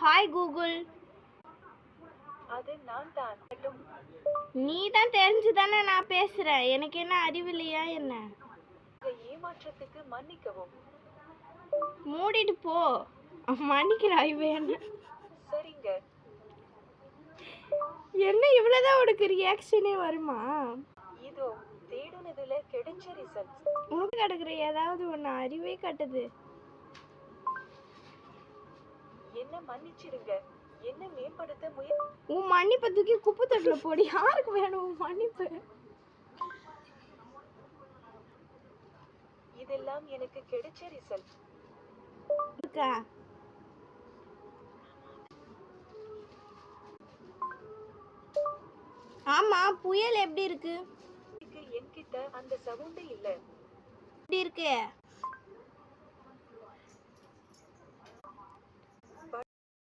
Hi Google. அது நான் தான். நீ தான் தெரிஞ்சுதானே நான் பேசுறேன். எனக்கு என்ன அறிவில்லையா என்ன? இந்த ஏமாற்றத்துக்கு மன்னிக்கவும். மூடிட்டு போ. மன்னிக்கிறாய் வேண. சரிங்க. என்ன இவ்வளவுதான் உனக்கு ரியாக்ஷனே வருமா? இதோ தேடுனதுல கிடைச்ச ரிசல்ட்ஸ். உனக்கு கிடக்குற ஏதாவது ஒன்று அறிவே கட்டுது. என்ன மன்னிச்சிடுங்க. என்ன மேம்படுத்த உன் மன்னிப்பை தூக்கி குப்பை தொட்டில போடி. யாருக்கு வேணும் உன் மன்னிப்பு? இதெல்லாம் எனக்கு கிடைச்ச ரிசல்ட். ஆமா, புயல் எப்படி இருக்கு? என்கிட்ட அந்த சவுண்ட் இல்ல. எப்படி இருக்கு?